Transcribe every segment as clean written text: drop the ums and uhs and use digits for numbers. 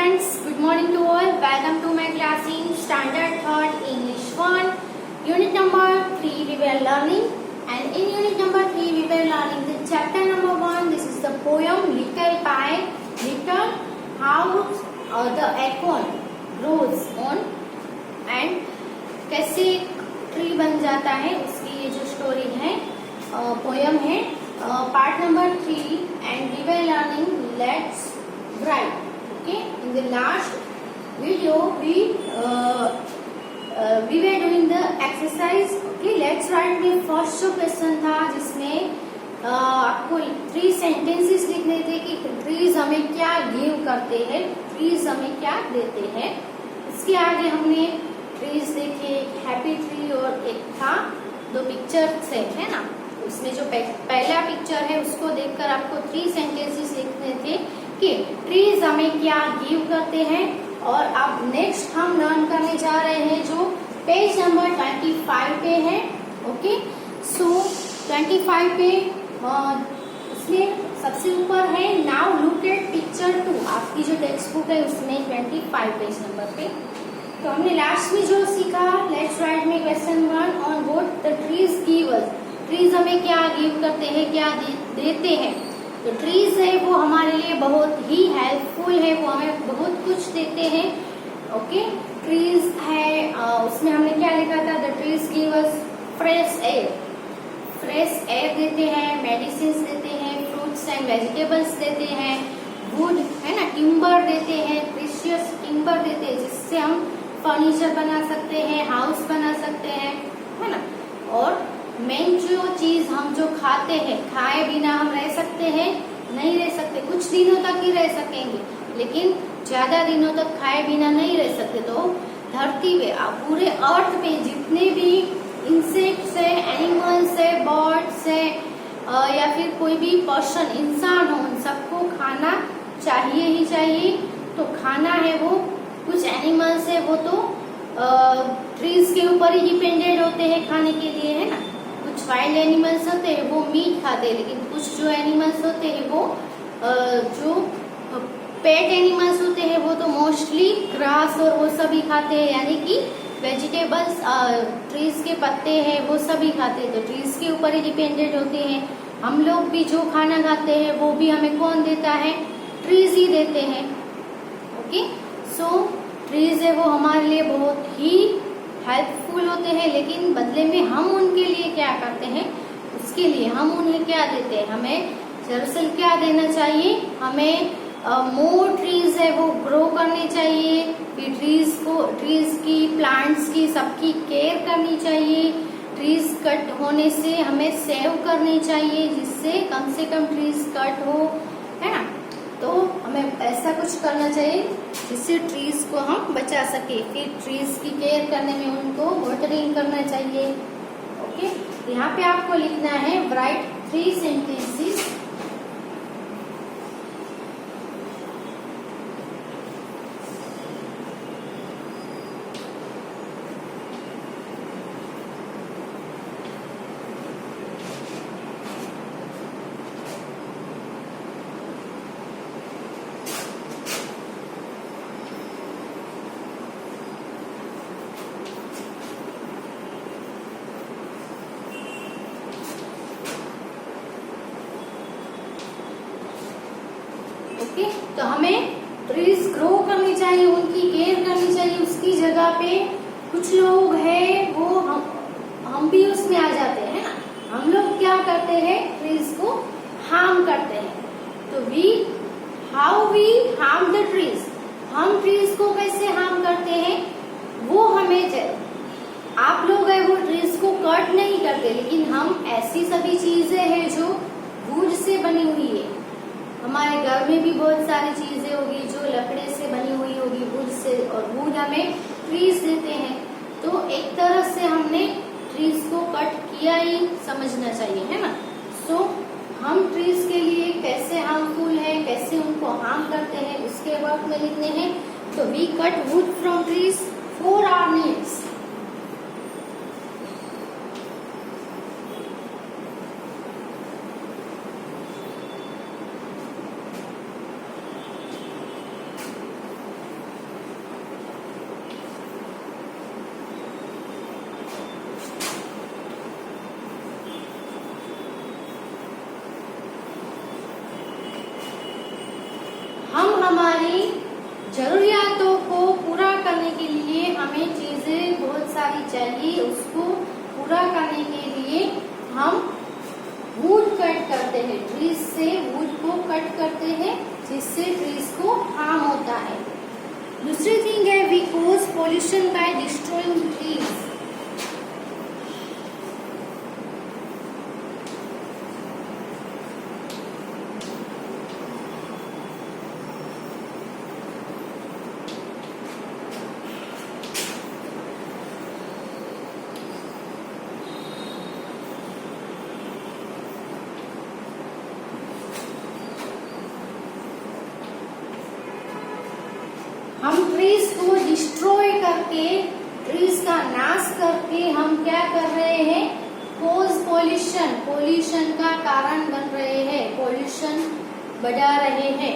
friends, good morning to all. Welcome to my class in Standard 3rd English 1. Unit number 3 we were learning, and in unit number 3 we were learning the chapter number 1. This is the poem Little Pie, Little How the Acorn Grows on, and कैसे tree बन जाता है उसकी ये जो story है, poem है, part number 3. And we were learning let's write. Okay, in the last video we were doing the exercise. Okay, let's write में फर्स्ट जो क्वेश्चन था जिसमें आपको 3 सेंटेंसेस लिखने थे कि ट्रीज हमें क्या गिव करते हैं, ट्रीज हमें क्या देते हैं. इसके आगे हमने ट्रीज देखे, एक हैप्पी ट्री और एक था 2 पिक्चर से, है ना. उसमें जो पहला पिक्चर है उसको देखकर आपको 3 सेंटेंसेस लिखने थे कि ट्रीज हमें क्या गिव करते हैं. और अब नेक्स्ट हम लर्न करने जा रहे हैं जो पेज नंबर 25 पे है. ओके, सो 25 पे उसमें सबसे ऊपर है नाउ लुक एट पिक्चर 2. आपकी जो टेक्स्ट बुक है उसमें 25 पेज नंबर पे. तो हमने लास्ट में जो सीखा, लेट्स राइट में question 1 on what the trees give us. Trees हमें क्या गिव करते हैं, क्या देते हैं. तो ट्रीज है वो हमारे लिए बहुत ही हेल्पफुल है, वो हमें बहुत कुछ देते हैं. ओके, ट्रीज है, उसमें हमने क्या लिखा था, the trees give us fresh air. Fresh air देते हैं, मेडिसिन देते हैं, फ्रूट्स एंड वेजिटेबल्स देते हैं, वुड है ना, टिम्बर देते हैं, प्रीशियस टिम्बर देते हैं जिससे हम फर्नीचर बना सकते हैं, हाउस बना सकते हैं, है ना. और मेन जो चीज हम जो खाते हैं, खाए बिना हम रह सकते हैं, नहीं रह सकते. कुछ दिनों तक ही रह सकेंगे लेकिन ज्यादा दिनों तक खाए बिना नहीं रह सकते. तो धरती पे, पूरे अर्थ पे जितने भी इंसेक्ट्स है, एनिमल्स है, बर्ड्स है, या फिर कोई भी पर्सन, इंसान हो, उन सबको खाना चाहिए ही चाहिए. तो खाना है वो, कुछ एनिमल्स है वो तो ट्रीज के ऊपर ही डिपेंडेंट होते हैं खाने के लिए, है ना. कुछ वाइल्ड एनिमल्स होते हैं वो मीट खाते हैं, लेकिन कुछ जो एनिमल्स होते हैं वो जो पेट एनिमल्स होते हैं वो तो मोस्टली ग्रास और वो सभी खाते हैं, यानी कि वेजिटेबल्स, ट्रीज के पत्ते हैं वो सभी खाते हैं. तो ट्रीज के ऊपर ही डिपेंडेंट होते हैं. हम लोग भी जो खाना खाते हैं वो भी हमें कौन देता है, ट्रीज ही देते हैं. ओके, सो ट्रीज है वो हमारे लिए बहुत ही हेल्पफुल होते हैं, लेकिन बदले में हम उनके लिए क्या करते हैं, उसके लिए हम उन्हें क्या देते हैं, हमें दरअसल क्या देना चाहिए, हमें मोर ट्रीज है वो ग्रो करने चाहिए. फिर ट्रीज की, प्लांट्स की, सबकी केयर करनी चाहिए. ट्रीज कट होने से हमें सेव करनी चाहिए जिससे कम से कम ट्रीज कट हो, है ना. तो हमें ऐसा कुछ करना चाहिए जिससे ट्रीज को हम बचा सके. फिर ट्रीज की केयर करने में उनको वाटरिंग करना चाहिए. ओके, यहाँ पे आपको लिखना है राइट 3 सेंटेंसेस. ओके, तो हमें ट्रीज ग्रो करनी चाहिए, उनकी केयर करनी चाहिए. उसकी जगह पे कुछ लोग हैं वो हम भी उसमें आ जाते हैं ना. हम लोग क्या करते हैं, ट्रीज को हार्म करते हैं. तो how we harm the trees. हम ट्रीज को कैसे हार्म करते हैं वो हमें, आप लोग है वो ट्रीज को कट नहीं करते, लेकिन हम ऐसी सभी चीजें हैं जो वुड से बनी हुई है. हमारे घर में भी बहुत सारी चीजें होगी जो लकड़े से बनी हुई होगी, वुड से, और वुड हमें ट्रीज देते हैं. तो एक तरह से हमने ट्रीज को कट किया ही समझना चाहिए, है ना. सो हम ट्रीज के लिए कैसे हार्मफुल है, कैसे उनको हार्म करते हैं उसके वक्त में लिखने हैं. तो we cut wood from trees for our needs. हमारी जरूरियातों को पूरा करने के लिए हमें चीजें बहुत सारी चाहिए, उसको पूरा करने के लिए हम वुड कट करते हैं, ट्रीज से वुड को कट करते हैं जिससे ट्रीज को हार्म होता है। दूसरी थिंग है we cause pollution by destroying trees. हम ट्रीज को डिस्ट्रॉय करके, ट्रीज का नाश करके हम क्या कर रहे हैं? कोज पोल्यूशन, पोल्यूशन का कारण बन रहे हैं, पोल्यूशन बढ़ा रहे हैं।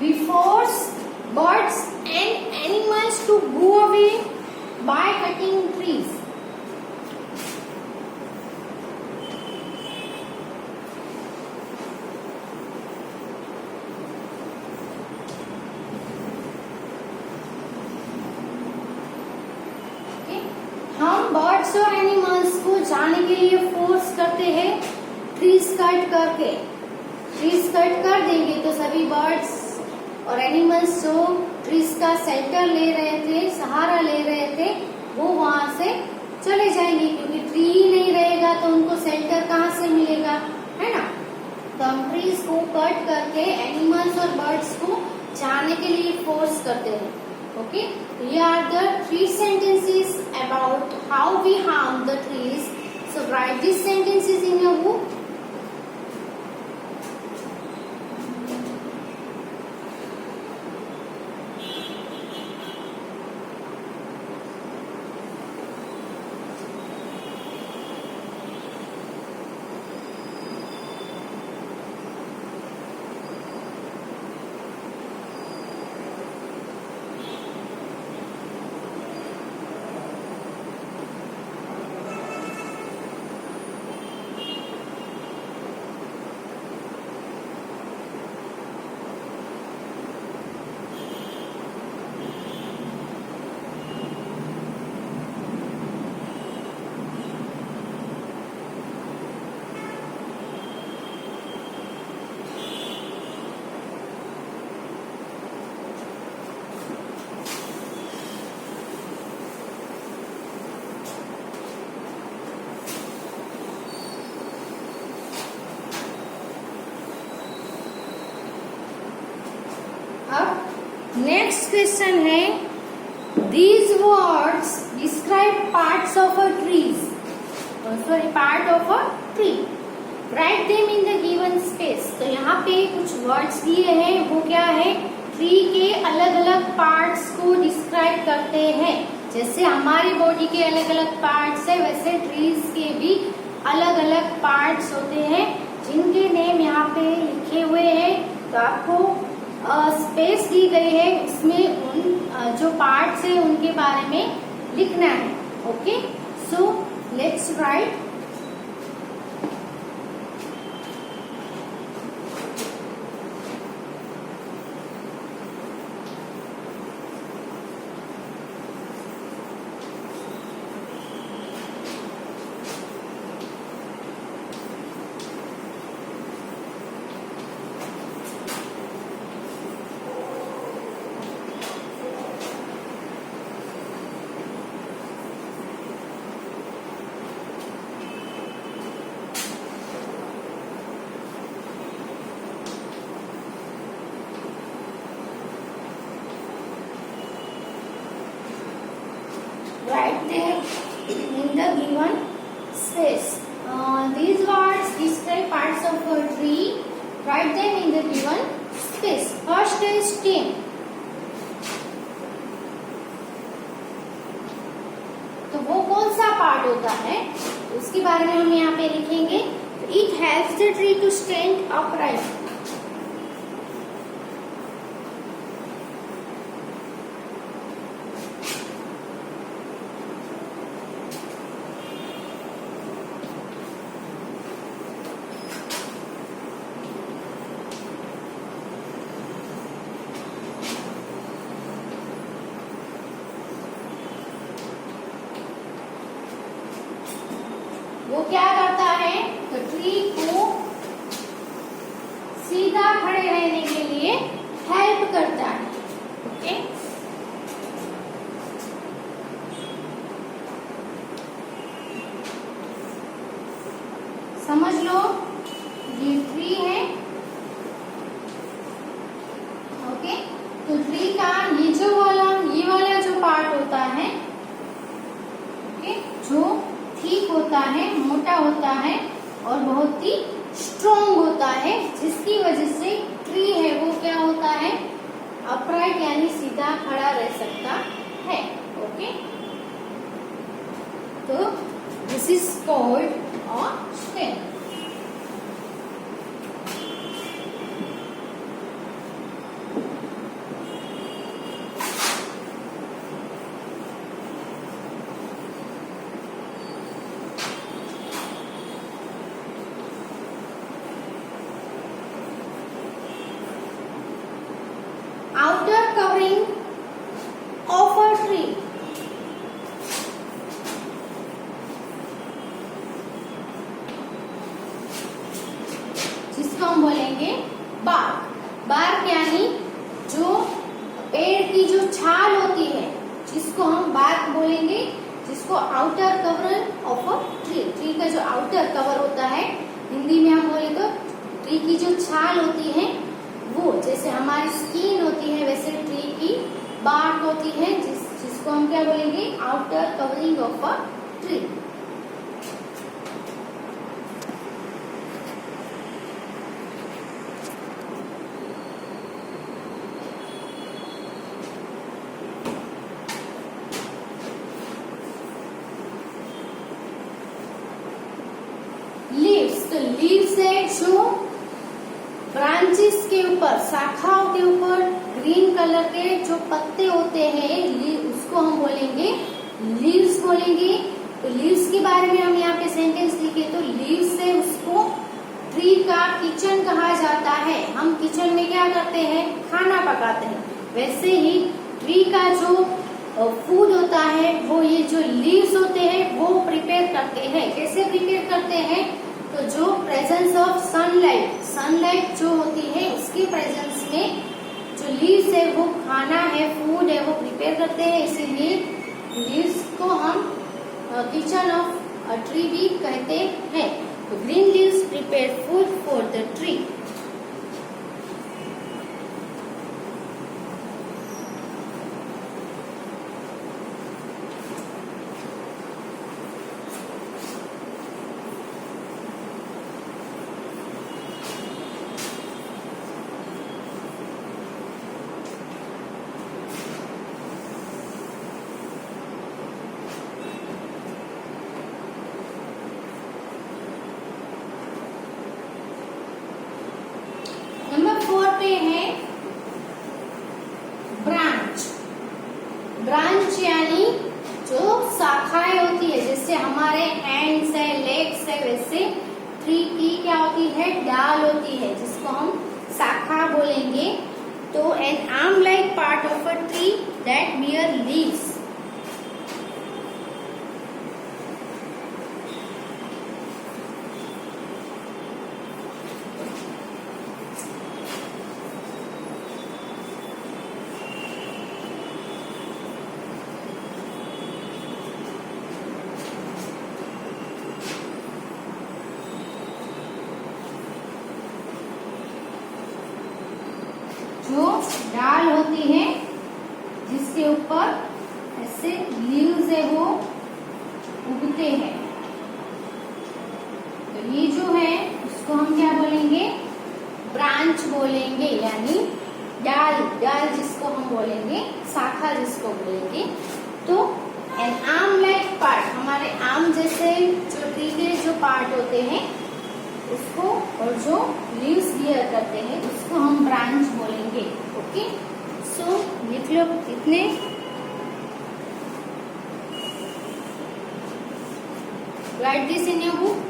We force birds and animals to go away by cutting trees. हम बर्ड्स और एनिमल्स को जाने के लिए फोर्स करते हैं ट्रीज कट करके। ट्रीज कट कर देंगे तो सभी बर्ड्स और एनिमल्स जो ट्रीज का शेल्टर ले रहे थे, सहारा ले रहे थे, वो वहां से चले जाएंगे क्योंकि ट्री नहीं रहेगा तो उनको शेल्टर कहाँ से मिलेगा, है ना। तो हम ट्रीज को कट करके एनिमल्स और बर्ड्स को जाने के लिए फोर्स करते हैं। Okay, here are the 3 sentences about how we harm the trees. So write these sentences in your book. Next question है these words describe parts of a trees, sorry part of a tree, write them in the given space. तो यहाँ पे कुछ words दिए हैं, वो क्या है? ट्री के अलग अलग पार्ट्स को डिस्क्राइब करते हैं। जैसे हमारी बॉडी के अलग अलग पार्ट्स है, वैसे ट्रीज के भी अलग अलग पार्ट्स होते हैं जिनके नेम यहाँ पे लिखे हुए हैं। तो आपको स्पेस दी गई है, उसमें उन जो पार्ट्स है उनके बारे में लिखना है। Okay, so let's write. Write them in the given space. These words describe parts of a tree. Write them in the given space. First is stem. तो होता है, उसके बारे में हम यहाँ पे लिखेंगे। It helps the tree to stand upright. वो क्या करता है, तो ट्री को सीधा खड़े रहने के लिए हेल्प करता है। ओके, समझ लो ये ट्री है। ओके, तो ट्री का ये वाला जो पार्ट होता है, ओके, जो ठीक होता है, मोटा होता है और बहुत ही स्ट्रॉन्ग होता है, जिसकी वजह से ट्री है वो क्या होता है, अपराइट यानी सीधा खड़ा रह सकता है। ओके, तो this is called a stem. Outer covering of a tree, जिसको हम बोलेंगे बार्क। बार्क यानी जो पेड़ की जो छाल होती है, जिसको हम बार्क बोलेंगे, जिसको outer cover of a tree. Tree का जो आउटर कवर होता है, हिंदी में हम बोले तो ट्री की जो छाल होती है वो, जैसे हमारी स्किन होती है वैसे ट्री की बार्क होती है, जिसको हम क्या बोलेंगे, outer covering of a tree. Leaves, तो लीव्स है जो ब्रांचेस के ऊपर, शाखाओं के ऊपर ग्रीन कलर के जो पत्ते होते हैं, उसको हम बोलेंगे लीव्स बोलेंगे। तो लीव्स के बारे में हम यहाँ पे सेंटेंस लिखे, तो लीव्स से उसको ट्री का किचन कहा जाता है। हम किचन में क्या करते हैं, खाना पकाते हैं, वैसे ही ट्री का जो फूड होता है वो ये जो लीव्स होते हैं वो प्रिपेयर करते हैं। कैसे प्रिपेयर करते हैं, तो जो प्रेजेंस ऑफ सनलाइट जो होती है उसके प्रेजेंस में जो लीव्स है वो खाना है, फूड है, वो प्रिपेयर करते हैं। इसीलिए लीव्स को हम किचन ऑफ ट्री भी कहते हैं। तो green leaves prepare food for the tree. Number 4 पे है ब्रांच। ब्रांच यानी जो शाखाएं होती है, जैसे हमारे हैंड्स है, लेग्स है, वैसे ट्री की क्या होती है, डाल होती है, जिसको हम शाखा बोलेंगे। तो an arm like part of a tree that bear leaves. जो डाल होती है जिसके ऊपर ऐसे लीव्स है वो उगते हैं। तो ये जो है उसको हम क्या बोलेंगे, ब्रांच बोलेंगे, यानी डाल जिसको हम बोलेंगे, शाखा जिसको बोलेंगे। तो एन आर्म लाइक पार्ट, हमारे आम जैसे जो ट्री के जो पार्ट होते हैं उसको, और जो लीव्स बियर करते हैं उसको हम ब्रांच बोलेंगे। ओके, सो लिख लो इतने। Right this in your book.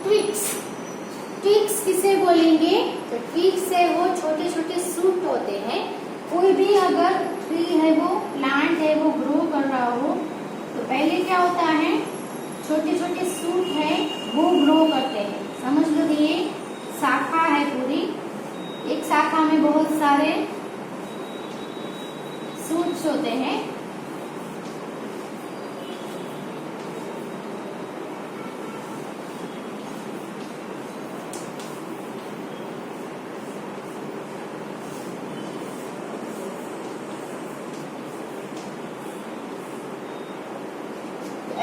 Twigs, twigs किसे बोलेंगे? तो ट्विग्स है वो छोटे छोटे सूट होते हैं। कोई भी अगर ट्री है वो प्लांट है वो ग्रो कर रहा हो तो पहले क्या होता है, छोटे छोटे सूट है वो ग्रो करते हैं। समझ लो कि ये शाखा है पूरी, एक शाखा में बहुत सारे सूट्स होते हैं।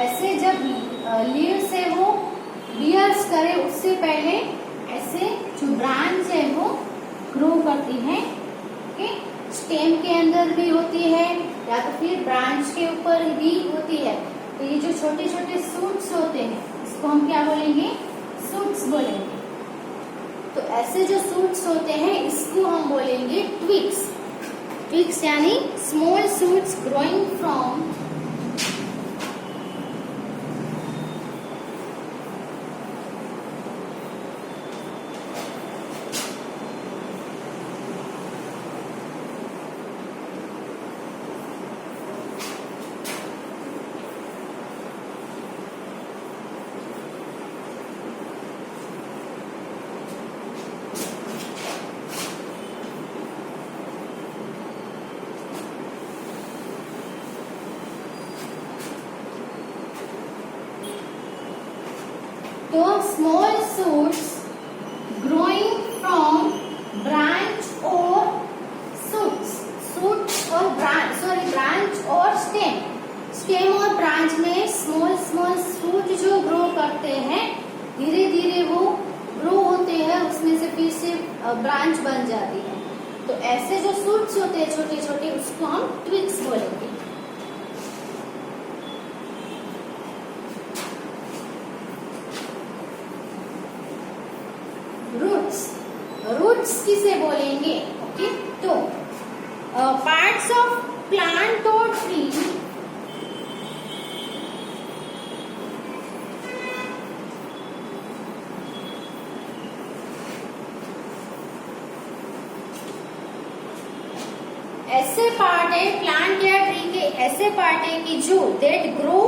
ऐसे जब लीव्स है वो बियर्स करे उससे पहले ऐसे जो ब्रांच है वो ग्रो करती है। ओके, स्टेम के अंदर भी होती है या तो फिर ब्रांच के ऊपर भी होती है। तो ये जो छोटे छोटे सूट्स होते हैं इसको हम क्या बोलेंगे? सूट्स बोलेंगे। तो ऐसे जो सूट्स होते हैं इसको हम बोलेंगे ट्विग्स। ट्विग्स यानी स्मॉल सूट्स ग्रोइंग फ्रॉम तो small suits growing from branch और सूट्स, सूट और ब्रांच, सॉरी ब्रांच और स्टेम, स्टेम और ब्रांच में स्मॉल स्मॉल सूट जो ग्रो करते हैं धीरे धीरे वो ग्रो होते हैं, उसमें से फिर से ब्रांच बन जाती है। तो ऐसे जो सूट्स होते हैं छोटे छोटे उसको हम ट्विग्स बोलेंगे। रूट्स, रूट्स किसे बोलेंगे? ओके, तो पार्ट्स ऑफ प्लांट और ट्री ऐसे पार्ट है प्लांट या ट्री के, ऐसे पार्ट है कि जो that grow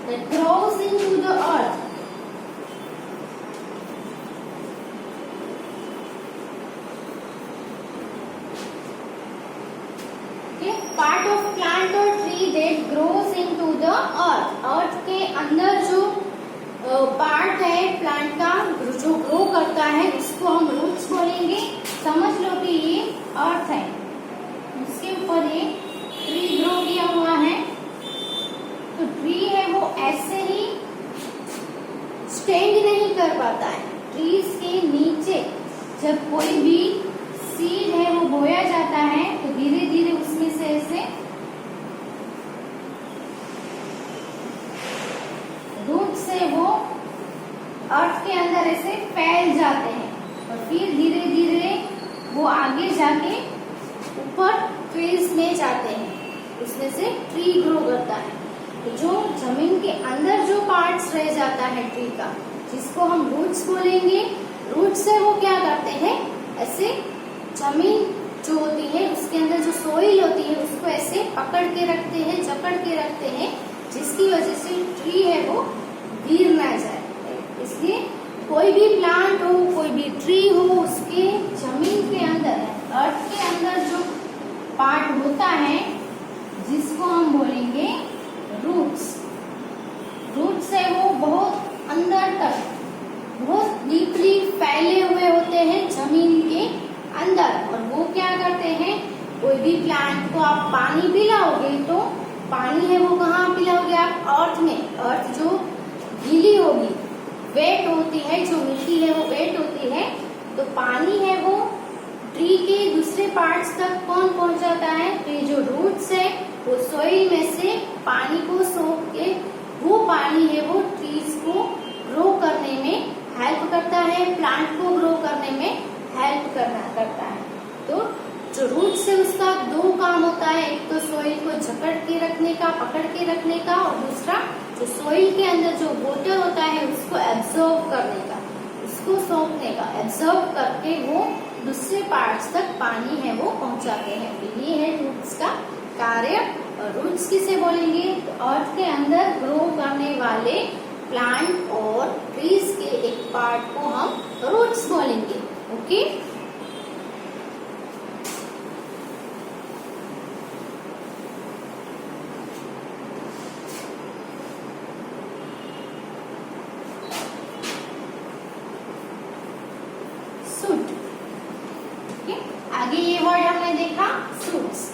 that grows into the earth. Okay, part of plant or tree that grows into the earth. earth के अंदर जो पार्ट है प्लांट का जो ग्रो करता है उसको हम रूट्स बोलेंगे। समझ लो कि ये अर्थ है, उसके ऊपर ये ट्री ग्रो किया हुआ है। तो ट्री है वो ऐसे ही स्टैंड नहीं कर पाता है। ट्रीज के नीचे जब कोई भी सीड है वो बोया जाता है तो धीरे धीरे उसमें से ऐसे के अंदर ऐसे फैल जाते हैं और फिर धीरे धीरे वो आगे जाके ऊपर ट्रीज में जाते हैं, उसमें से ट्री ग्रो करता है। तो जो जमीन के अंदर जो पार्ट्स रह जाता है ट्री का, जिसको हम रूट्स बोलेंगे, रूट से वो क्या करते हैं, ऐसे जमीन जो होती है उसके अंदर जो सोइल होती है उसको ऐसे पकड़ के रखते हैं, जकड़ के रखते हैं, जिसकी वजह से ट्री है वो गिर ना जाए। इसलिए कोई भी प्लांट हो, कोई भी ट्री हो, उसके जमीन के अंदर, अर्थ के अंदर जो पार्ट होता है जिसको हम बोलेंगे रूट्स, रूट्स है वो बहुत अंदर तक, बहुत डीपली फैले हुए होते हैं जमीन के अंदर। और वो क्या करते हैं, कोई भी प्लांट को आप पानी पिलाओगे तो पानी है वो कहाँ पिलाओगे आप, अर्थ में। अर्थ जो गीली होगी, वेट होती है, जो मिट्टी है वो वेट होती है, तो पानी है वो ट्री के दूसरे पार्ट्स तक कौन पहुंचाता है, तो ये जो रूट्स है वो सोइल में से पानी को सोख के, वो पानी है वो ट्रीज को ग्रो करने में हेल्प करता है, प्लांट को ग्रो करने में हेल्प करता है। तो जो रूट से उसका दो काम होता है, एक तो सोइल को जकड़ के रखने का, पकड़ के रखने का, और दूसरा जो सोइल के अंदर जो वाटर होता है उसको एब्जॉर्ब करने का, उसको सोखने का, एब्जॉर्ब करके वो दूसरे पार्ट्स तक पानी है वो पहुंचाते हैं। तो ये है रूट्स का कार्य। और रूट्स किसे बोलेंगे, तो अर्थ के अंदर ग्रो करने वाले प्लांट और ट्रीज के एक पार्ट को हम रूट्स बोलेंगे। Okay, suit. आगे ये वर्ड हमने देखा सूट्स।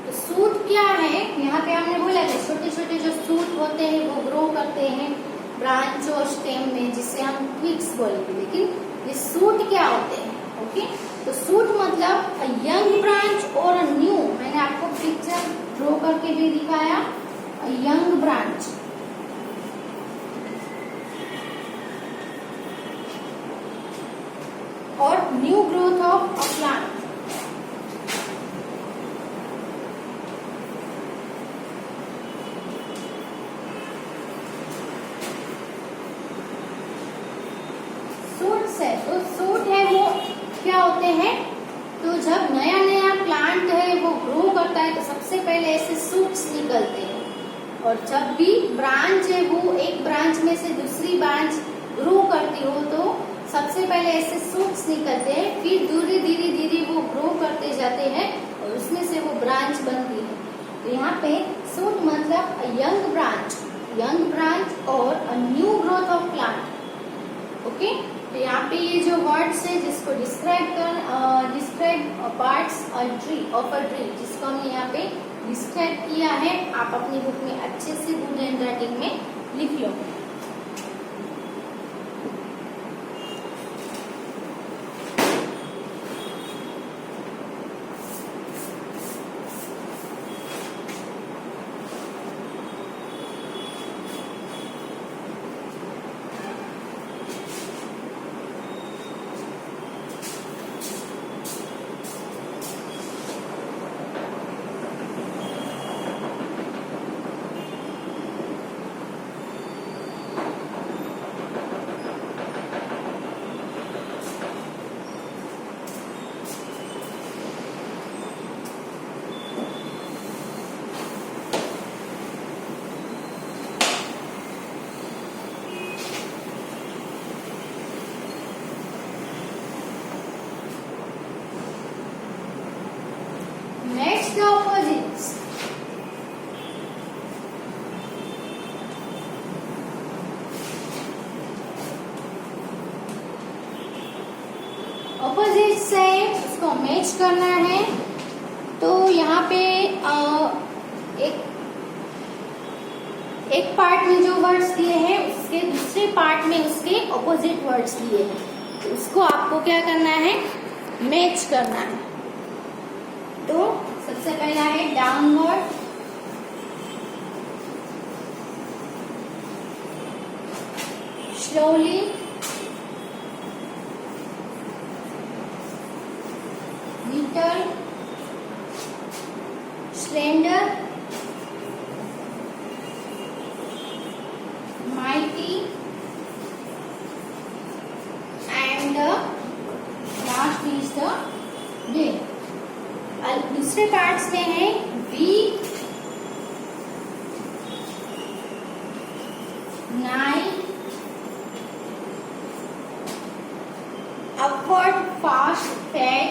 तो सूट क्या है, यहाँ पे हमने बोला था छोटे छोटे जो सूट होते हैं वो ग्रो करते हैं ब्रांच और स्टेम में, जिसे हम ट्विग्स बोलेंगे। लेकिन ये सूट क्या होते हैं, ओके। तो सूट मतलब अ यंग ब्रांच और अ न्यू, मैंने आपको पिक्चर ड्रॉ करके भी दिखाया, अ यंग ब्रांच और new growth of a plant. तो सूट है वो क्या होते हैं, तो जब नया नया प्लांट है वो ग्रो करता है तो सबसे पहले ऐसे सूट्स निकलते हैं। और जब भी ब्रांच है वो एक ब्रांच में से दूसरी ब्रांच ग्रो करती हो तो सबसे पहले ऐसे सूट्स निकलते हैं, फिर धीरे धीरे धीरे वो ग्रो करते जाते हैं और उसमें से वो ब्रांच बनती है। तो यहाँ पे सूट मतलब अ यंग ब्रांच और a new growth of plant. Okay, तो यहाँ पे ये जो वर्ड्स है जिसको describe parts of a tree, जिसको हमने यहाँ पे डिस्क्राइब किया है, आप अपनी बुक में अच्छे से गुड हैंडराइटिंग में लिख लो। Next, the opposites. ऑपोजिट से उसको मैच करना है, तो यहाँ पे एक पार्ट में जो वर्ड्स दिए हैं उसके दूसरे पार्ट में उसके ऑपोजिट वर्ड्स दिए हैं, तो उसको आपको क्या करना है, मैच करना है। तो सबसे पहला है downward, slowly, 9 upward fast fat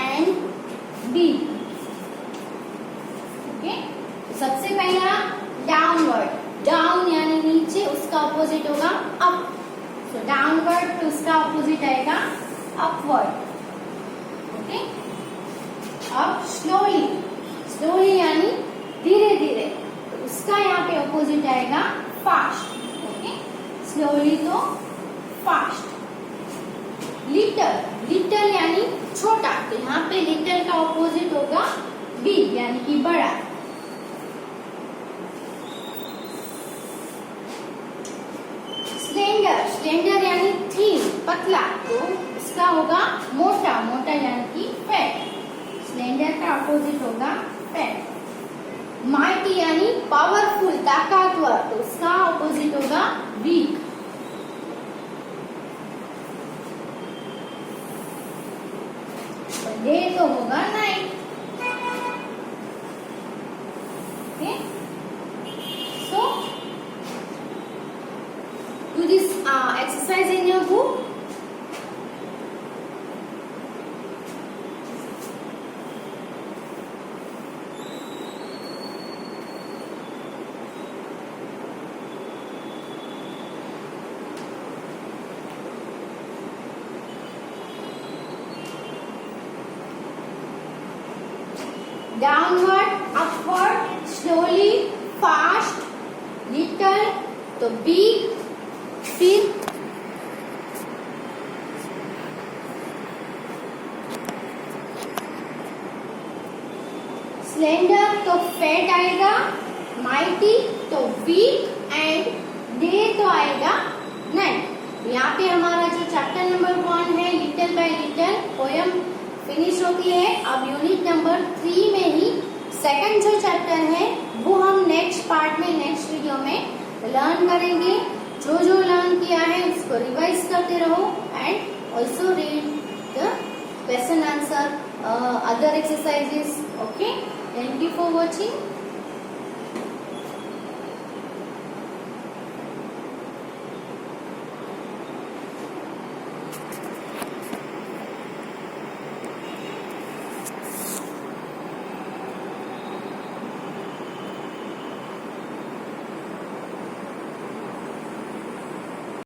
and B. Okay, सबसे पहला डाउनवर्ड, डाउन यानी नीचे, उसका अपोजिट होगा अप। सो डाउनवर्ड तो उसका अपोजिट आएगा अपवर्ड। ओके, अब स्लोली, स्लोली यानी धीरे धीरे, तो उसका यहाँ पे अपोजिट आएगा फास्ट। ओके, स्लोली तो फास्ट। लिटल, लिटल यानी छोटा, तो यहाँ पे लिटल का अपोजिट होगा बिग यानी कि बड़ा। स्लेंडर, स्लेंडर यानी थिन, पतला, तो इसका होगा मोटा, मोटा यानी कि फैट। स्लेंडर का अपोजिट होगा फैट। माइटी यानी पावरफुल, ताकतवर, तो उसका अपोजिट होगा वीक। डे तो होगा night. Okay, so do this exercise in your book. Downward, upward, slowly, fast, little, तो big, फिर स्लेंडर तो फैट आएगा, माइटी तो वीक एंड डे तो आएगा नाइट। यहाँ पे हमारा जो चैप्टर नंबर 1 है little bye little poem finish होती है। अब यूनिट नंबर 3 में ही सेकंड जो चैप्टर है वो हम नेक्स्ट पार्ट में, नेक्स्ट वीडियो में लर्न करेंगे। जो जो लर्न किया है उसको रिवाइज करते रहो and also read the question answer other exercises. Okay, thank you for watching.